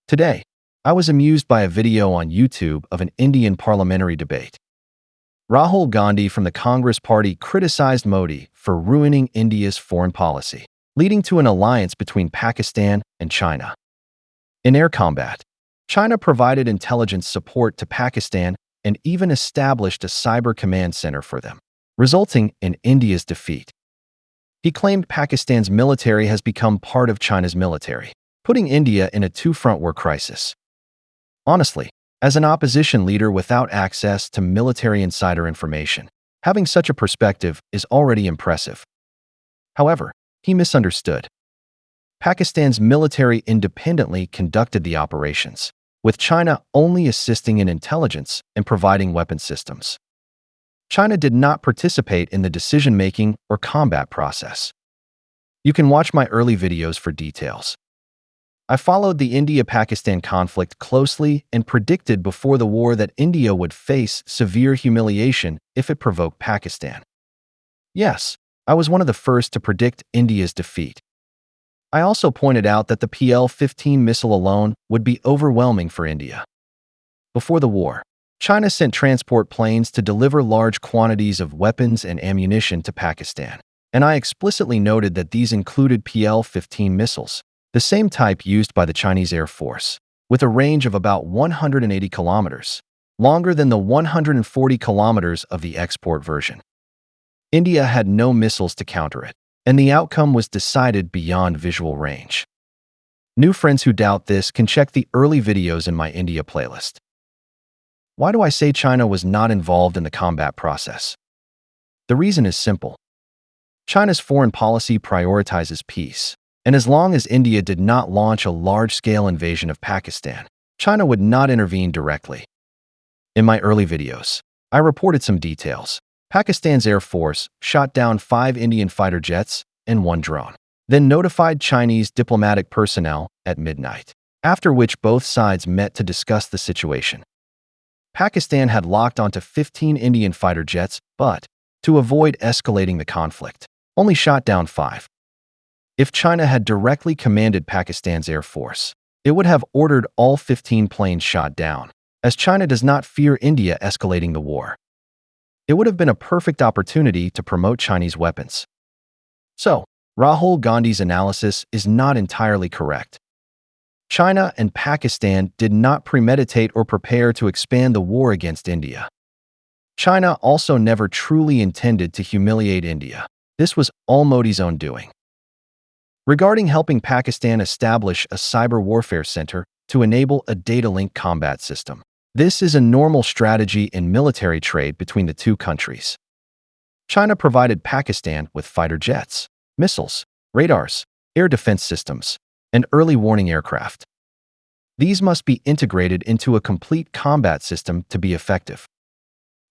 Today, I was amused by a video on YouTube of an Indian parliamentary debate. Rahul Gandhi from the Congress Party criticized Modi for ruining India's foreign policy, leading to an alliance between Pakistan and China. In air combat, China provided intelligence support to Pakistan and even established a cyber command center for them, resulting in India's defeat. He claimed Pakistan's military has become part of China's military, putting India in a two-front war crisis. Honestly, as an opposition leader without access to military insider information, having such a perspective is already impressive. However, he misunderstood. Pakistan's military independently conducted the operations, with China only assisting in intelligence and providing weapon systems. China did not participate in the decision-making or combat process. You can watch my early videos for details. I followed the India-Pakistan conflict closely and predicted before the war that India would face severe humiliation if it provoked Pakistan. Yes, I was one of the first to predict India's defeat. I also pointed out that the PL-15 missile alone would be overwhelming for India. Before the war, China sent transport planes to deliver large quantities of weapons and ammunition to Pakistan, and I explicitly noted that these included PL-15 missiles, the same type used by the Chinese Air Force, with a range of about 180 kilometers, longer than the 140 kilometers of the export version. India had no missiles to counter it, and the outcome was decided beyond visual range. New friends who doubt this can check the early videos in my India playlist. Why do I say China was not involved in the combat process? The reason is simple. China's foreign policy prioritizes peace, and as long as India did not launch a large-scale invasion of Pakistan, China would not intervene directly. In my early videos, I reported some details. Pakistan's Air Force shot down 5 Indian fighter jets and 1 drone, then notified Chinese diplomatic personnel at midnight, after which both sides met to discuss the situation. Pakistan had locked onto 15 Indian fighter jets, but, to avoid escalating the conflict, only shot down 5. If China had directly commanded Pakistan's Air Force, it would have ordered all 15 planes shot down, as China does not fear India escalating the war. It would have been a perfect opportunity to promote Chinese weapons. So, Rahul Gandhi's analysis is not entirely correct. China and Pakistan did not premeditate or prepare to expand the war against India. China also never truly intended to humiliate India. This was all Modi's own doing. Regarding helping Pakistan establish a cyber warfare center to enable a data link combat system, this is a normal strategy in military trade between the two countries. China provided Pakistan with fighter jets, missiles, radars, air defense systems, and early warning aircraft. These must be integrated into a complete combat system to be effective.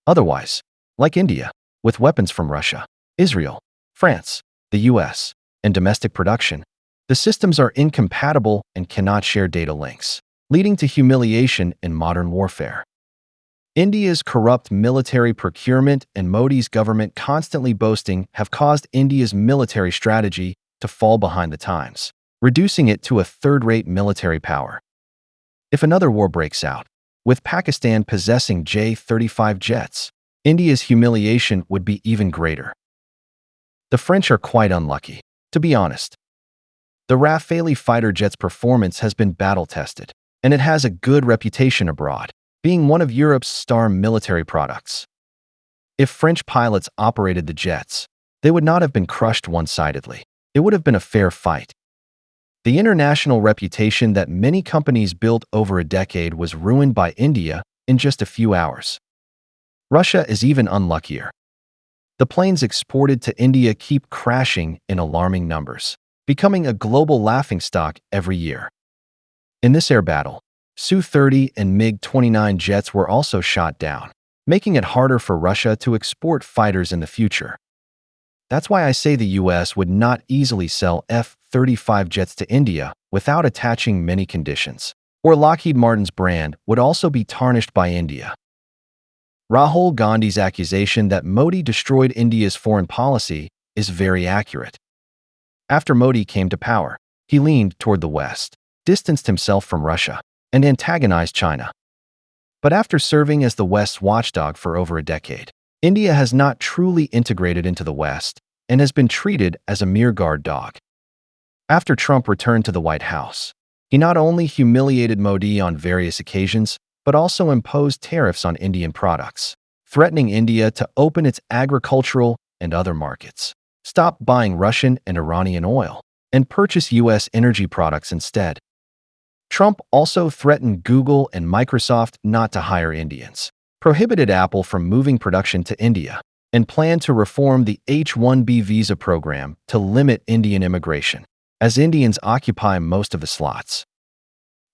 Otherwise, like India, with weapons from Russia, Israel, France, the US, and domestic production, the systems are incompatible and cannot share data links, leading to humiliation in modern warfare. India's corrupt military procurement and Modi's government constantly boasting have caused India's military strategy to fall behind the times, reducing it to a third-rate military power. If another war breaks out, with Pakistan possessing J-35 jets, India's humiliation would be even greater. The French are quite unlucky, to be honest. The Rafale fighter jet's performance has been battle-tested, and it has a good reputation abroad, being one of Europe's star military products. If French pilots operated the jets, they would not have been crushed one-sidedly. It would have been a fair fight. The international reputation that many companies built over a decade was ruined by India in just a few hours. Russia is even unluckier. The planes exported to India keep crashing in alarming numbers, becoming a global laughingstock every year. In this air battle, Su-30 and MiG-29 jets were also shot down, making it harder for Russia to export fighters in the future. That's why I say the US would not easily sell F-35 jets to India without attaching many conditions, or Lockheed Martin's brand would also be tarnished by India. Rahul Gandhi's accusation that Modi destroyed India's foreign policy is very accurate. After Modi came to power, he leaned toward the West, distanced himself from Russia, and antagonized China. But after serving as the West's watchdog for over a decade, India has not truly integrated into the West and has been treated as a mere guard dog. After Trump returned to the White House, he not only humiliated Modi on various occasions, but also imposed tariffs on Indian products, threatening India to open its agricultural and other markets, stop buying Russian and Iranian oil, and purchase U.S. energy products instead. Trump also threatened Google and Microsoft not to hire Indians, prohibited Apple from moving production to India, and planned to reform the H-1B visa program to limit Indian immigration, as Indians occupy most of the slots.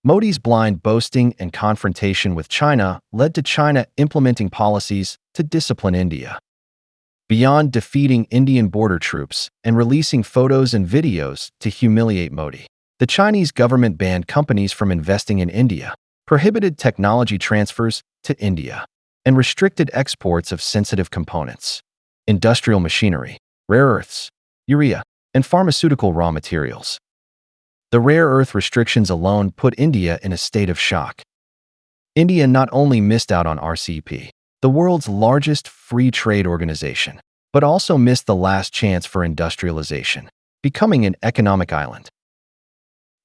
Modi's blind boasting and confrontation with China led to China implementing policies to discipline India. Beyond defeating Indian border troops and releasing photos and videos to humiliate Modi, the Chinese government banned companies from investing in India, prohibited technology transfers to India, and restricted exports of sensitive components, industrial machinery, rare earths, urea, and pharmaceutical raw materials. The rare earth restrictions alone put India in a state of shock. India not only missed out on RCEP, the world's largest free trade organization, but also missed the last chance for industrialization, becoming an economic island.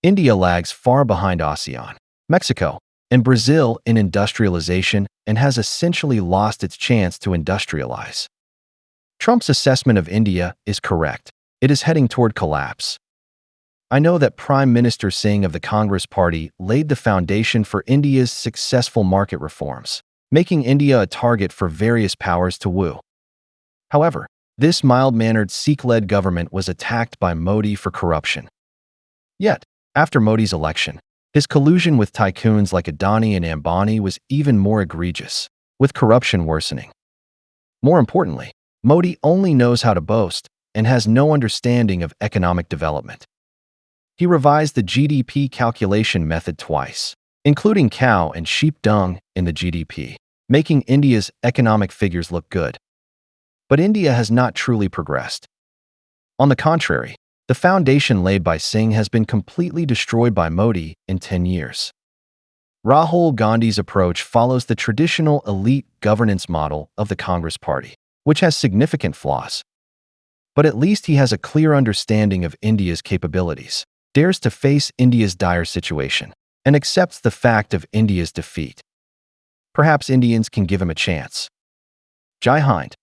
India lags far behind ASEAN, Mexico, and Brazil in industrialization and has essentially lost its chance to industrialize. Trump's assessment of India is correct. It is heading toward collapse. I know that Prime Minister Singh of the Congress Party laid the foundation for India's successful market reforms, making India a target for various powers to woo. However, this mild-mannered Sikh-led government was attacked by Modi for corruption. Yet, after Modi's election, his collusion with tycoons like Adani and Ambani was even more egregious, with corruption worsening. More importantly, Modi only knows how to boast and has no understanding of economic development. He revised the GDP calculation method twice, including cow and sheep dung in the GDP, making India's economic figures look good. But India has not truly progressed. On the contrary, the foundation laid by Singh has been completely destroyed by Modi in 10 years. Rahul Gandhi's approach follows the traditional elite governance model of the Congress Party, which has significant flaws. But at least he has a clear understanding of India's capabilities, dares to face India's dire situation, and accepts the fact of India's defeat. Perhaps Indians can give him a chance. Jai Hind.